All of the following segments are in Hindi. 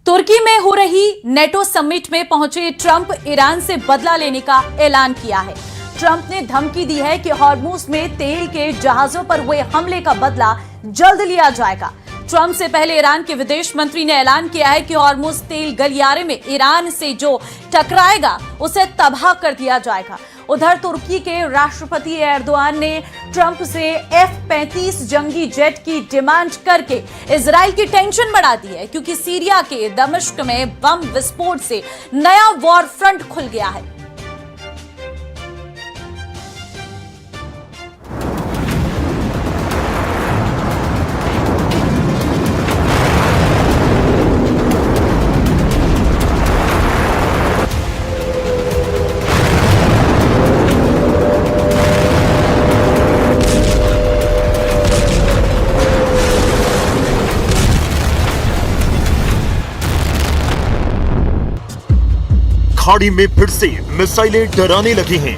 तुर्की में हो रही नेटो समिट में पहुंचे ट्रंप ईरान से बदला लेने का ऐलान किया है। ट्रंप ने धमकी दी है कि हॉर्मुज में तेल के जहाजों पर हुए हमले का बदला जल्द लिया जाएगा। ट्रंप से पहले ईरान के विदेश मंत्री ने ऐलान किया है कि हॉर्मुज तेल गलियारे में ईरान से जो टकराएगा उसे तबाह कर दिया जाएगा। उधर तुर्की के राष्ट्रपति एर्दोआन ने ट्रंप से F-35 जंगी जेट की डिमांड करके इजराइल की टेंशन बढ़ा दी है, क्योंकि सीरिया के दमिश्क में बम विस्फोट से नया वॉर फ्रंट खुल गया है। खाड़ी में फिर से मिसाइलें डराने लगी हैं।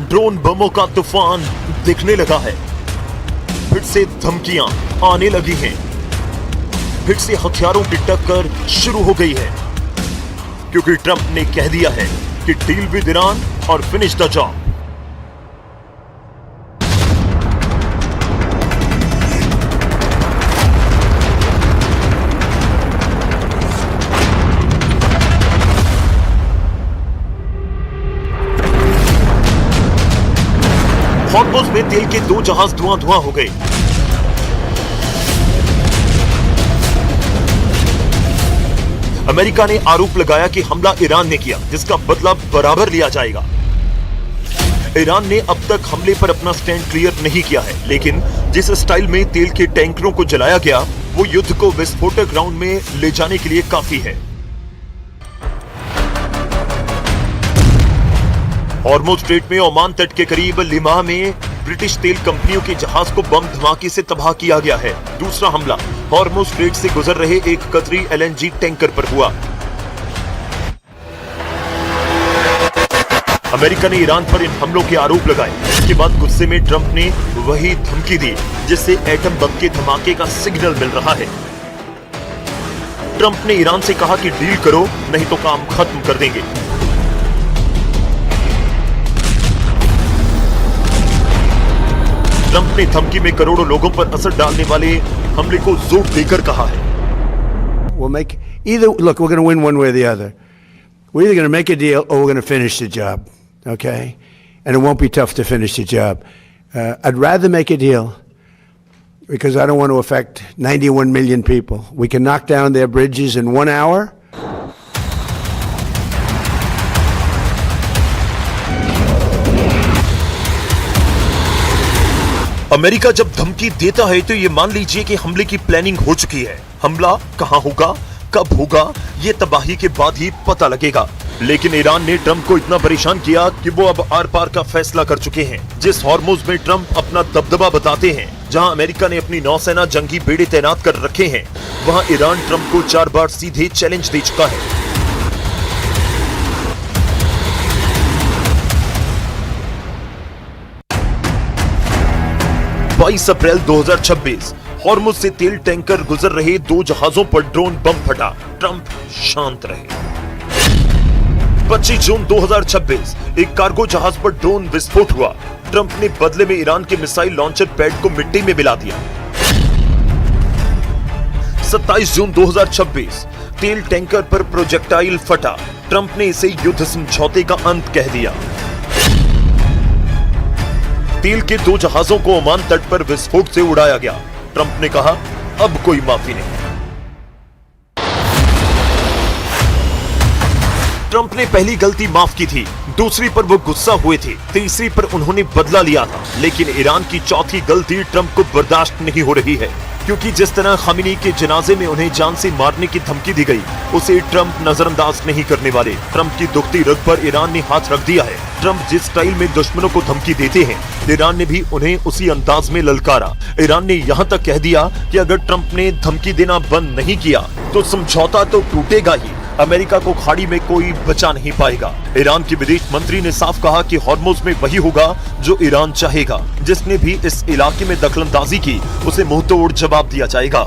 ड्रोन बमों का तूफान दिखने लगा है। फिर से धमकियां आने लगी हैं। फिर से हथियारों की टक्कर शुरू हो गई है, क्योंकि ट्रंप ने कह दिया है कि डील विद ईरान और फिनिश द जॉब। हॉर्मुज में तेल के 2 जहाज धुआं हो गए। अमेरिका ने आरोप लगाया कि हमला ईरान ने किया, जिसका बदला बराबर लिया जाएगा। ईरान ने अब तक हमले पर अपना स्टैंड क्लियर नहीं किया है, लेकिन जिस स्टाइल में तेल के टैंकरों को जलाया गया, वो युद्ध को विस्फोटक राउंड में ले जाने के लिए काफी है। हॉर्मुज स्ट्रेट में ओमान तट के करीब लिमाह में ब्रिटिश तेल कंपनियों के जहाज को बम धमाके से तबाह किया गया है। दूसरा हमला हॉर्मुज स्ट्रेट से गुजर रहे एक कतरी LNG टैंकर पर हुआ। अमेरिका ने ईरान पर इन हमलों के आरोप लगाए। इसके बाद गुस्से में ट्रंप ने वही धमकी दी, जिससे एटम बम के धमाके का सिग्नल मिल रहा है। ट्रंप ने ईरान से कहा कि डील करो, नहीं तो काम खत्म कर देंगे। ट्रंप ने धमकी में करोड़ों लोगों पर असर डालने वाले हमले को जोर देकर कहा है। We'll make either. Look, we're going to win one way or the other. We're either going to make a deal or we're going to finish the job. Okay, and it won't be tough to finish the job. I'd rather make a deal because I don't want to affect 91 million people. We can knock down their bridges in 1 hour. America जब धमकी देता है तो ये मान लीजिए कि हमले की प्लानिंग हो चुकी है। हमला कहां होगा, कब होगा, ये तबाही के बाद ही पता लगेगा। लेकिन ईरान ने ट्रंप को इतना परेशान किया कि वो अब आर पार का फैसला कर चुके हैं। जिस हॉर्मुज में ट्रंप अपना दबदबा बताते हैं, जहां अमेरिका ने अपनी नौसेना जंगी बेड़े तैनात कर रखे हैं, वहां ईरान ट्रंप को 4 बार सीधे चैलेंज दे चुका है। 22 अप्रैल 2026 हॉर्मुज से तेल टैंकर गुजर रहे 2 जहाजों पर ड्रोन बम फटा। ट्रंप शांत रहे। 25 जून 2026 एक कार्गो जहाज पर ड्रोन विस्फोट हुआ। ट्रंप ने बदले में ईरान के मिसाइल लॉन्चर पैड को मिट्टी में मिला दिया। 27 जून 2026 तेल टैंकर पर प्रोजेक्टाइल फटा। ट्रंप ने इसे युद्ध समझौते का अंत कह दिया। तेल के 2 जहाजों को ओमान तट पर विस्फोट से उड़ाया गया। ट्रंप ने कहा, अब कोई माफी नहीं। ट्रंप ने पहली गलती माफ की थी, दूसरी पर वो गुस्सा हुए थे, तीसरी पर उन्होंने बदला लिया था। लेकिन ईरान की चौथी गलती ट्रंप को बर्दाश्त नहीं हो रही है, क्योंकि जिस तरह खामेनी के जनाजे में उन्हें जान से मारने की धमकी दी गई, उसे ट्रंप नजरअंदाज नहीं करने वाले। ट्रंप की दुखती रग पर ईरान ने हाथ रख दिया है। ट्रंप जिस स्टाइल में दुश्मनों को धमकी देते हैं, ईरान ने भी उन्हें उसी अंदाज में ललकारा। ईरान ने यहाँ तक कह दिया कि अगर ट्रंप ने धमकी देना बंद नहीं किया तो समझौता तो टूटेगा ही। अमेरिका को खाड़ी में कोई बचा नहीं पाएगा। ईरान के विदेश मंत्री ने साफ कहा कि हॉर्मुज में वही होगा जो ईरान चाहेगा। जिसने भी इस इलाके में दखलंदाजी की उसे मुंहतोड़ जवाब दिया जाएगा।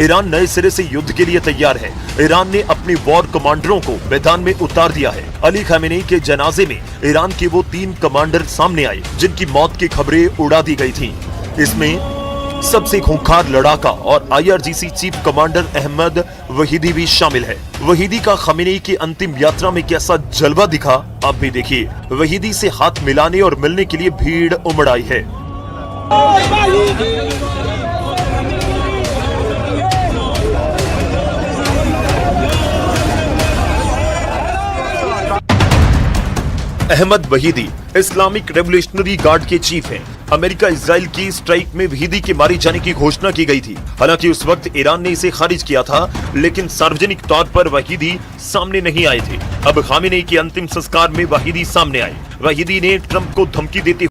ईरान नए सिरे से युद्ध के लिए तैयार है। ईरान ने अपने वॉर कमांडरों को मैदान में उतार दिया है। अली खामेनी के जनाजे में ईरान के वो 3 कमांडर सामने आए जिनकी मौत की खबरें उड़ा दी गई थीं। इसमें सबसे खूंखार लड़ाका और IRGC चीफ कमांडर अहमद वहीदी भी शामिल है। वहीदी का खामेनी की अंतिम यात्रा में कैसा जलवा दिखा आप भी देखिए। वहीदी से हाथ मिलाने और मिलने के लिए भीड़ उमड़ आई है। अहमद वहीदी इस्लामिक रेवोल्यूशनरी गार्ड के चीफ हैं। अमेरिका इजराइल की स्ट्राइक में वहीदी के मारे जाने की घोषणा की गई थी। हालांकि उस वक्त ईरान ने इसे खारिज किया था, लेकिन सार्वजनिक तौर पर वहीदी सामने नहीं आए थे। अब खामेनी के अंतिम संस्कार में वहीदी सामने आए। वहीदी ने ट्रंप को धमकी देते